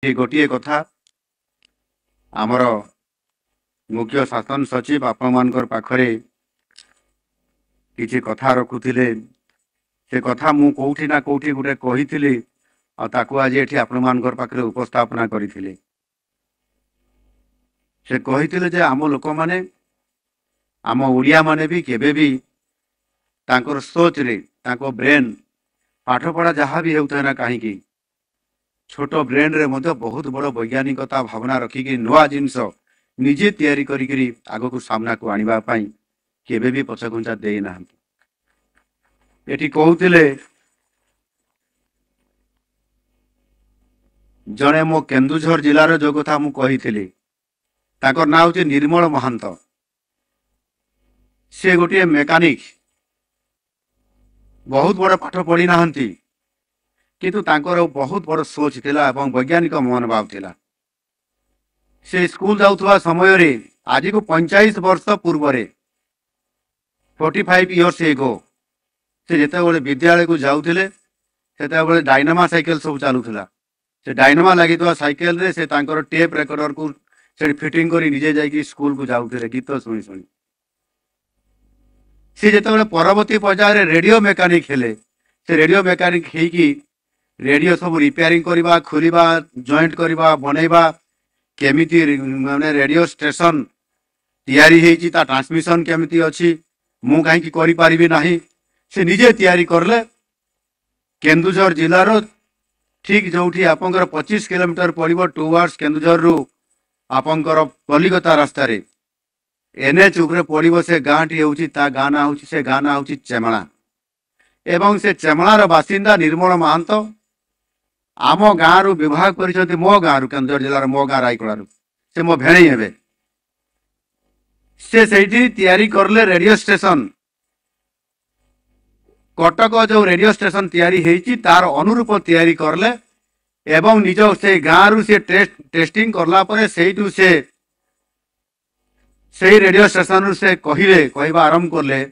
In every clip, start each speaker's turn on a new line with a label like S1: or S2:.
S1: ये गोटे कथा आमर मुख्य शासन सचिव आपण मान पाखरे किसी कथा रखुले से कथा मु कौटी ना कौटी गोटे कही आज ये आपण मान पाखरे उपस्थापना करथिले से कही जे आम लोक माने आम ओडिया माने भी केबे भी तांकर सोच रे तांको ब्रेन पाठ पढ़ा जहाँ भी होता है ना कहीं छोट ब्रेन रे मध्य बहुत बड़ वैज्ञानिकता भावना रखिकी नुआ जिनस निजे तैयारी करी आग को सामना को आनिबा पई केबे भी पछघुंचा देई ना एठी कहूतिले जणे मो केन्दुझर जिलार जो कथा मु कहिथिली ताकर नाम होचे निर्मल महांत से गोटे मेकानिक बहुत बड़ पाठ पढ़ी नाहंती किंतु तांकर बहुत बड़ सोच थिला एवं वैज्ञानिक मनोभाव थिला से स्कूल जाउथवा समय रे आज को 45 वर्ष पूर्व रे 45 इयर्स एगो से जेते बड़े विद्यालय को जाउथिले सेते बड़े डायनामा साइकिल सब चालुथिला से डायनामा लागितवा साइकिल रे से तांकर टेप रेकॉर्डर को से फिटिंग करी निजे जाई स्कूल को जाउथिले गीत सुनी सुनी से जेते परवर्ती पर्यायर रेडियो मेकानिक हेले से रेडियो मेकानिक हेकी रेडियो सब रिपेयरिंग करवा खोलिबा जॉइंट करवा बनैबा केमिति माने रेडियो स्टेशन तैयारी हेची ता ट्रांसमिशन केमिति अछि मु काहे की करि पारिबे नाही से निजे तैयारी करले केन्दुझर जिल्लार ठीक जोठी आपनकर 25 किलोमीटर पड़िबो टुवर्ड्स केन्दुझर रु आपनकर कलिकता रास्ता रे एनएच उपरे पड़िबो से गाँटी होची ता गाना होची से गाना होची चेमला एवं से चेमलार बासिंदा निर्मल महांत आम गाँ रु विभाग कर मो गाँ रु केन्दुझर जिलार मो गाँ रायकड़ा से मो भेणी हे से तैयारी करले रेडियो स्टेशन कटक जो रेडियो स्टेशन तैयारी हेची तार अनुरूप तैयारी करले एवं निज से गाँ रु से टेस्टिंग करला परे सेठू से रेडियो स्टेशन रु से कहले कहवा आरंभ करले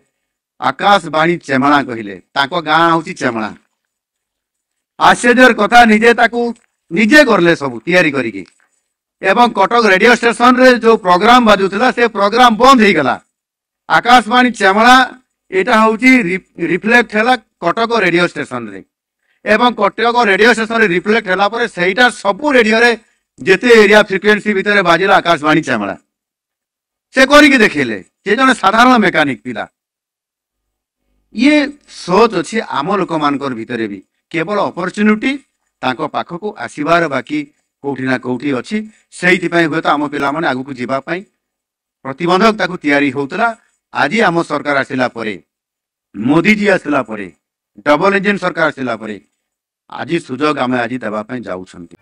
S1: आकाशवाणी चेमला कहले ताको गाँ होची चेमला आश्चर्यर कथा निजे ताकू निजे करले सब तैयारी करिके एवं कटक रेडियो स्टेशन रे जो प्रोग्राम बाजुला से प्रोग्राम बंद हो गला आकाशवाणी चेमला एटा होची रिफ्लेक्ट हैला कटक रेडियो स्टेशन रे एवं कटक रेडियो स्टेशन रे रिफ्लेक्ट हैला परे सेटा सब रेडियो रे जेते एरिया फ्रिक्वेंसी भीतर बाजिला आकाशवाणी चेमला से करिके देखिले जे जने साधारण मेकानिक पिला ये सोच अछि आम लोक मानकर भीतर भी केवल अपॉर्चुनिटी ताको पाखको आसीबार बाकी कोठी ना कोठी अछि सेहि पई होय त आम पिला माने आगु को जीवा पई प्रतिबंधक ताको तैयारी होतला आज आम सरकार आसिला परे मोदी जी आसिला परे डबल इंजन सरकार आसिला परे आज सुजोग आम आज देबा पई जाउछंती।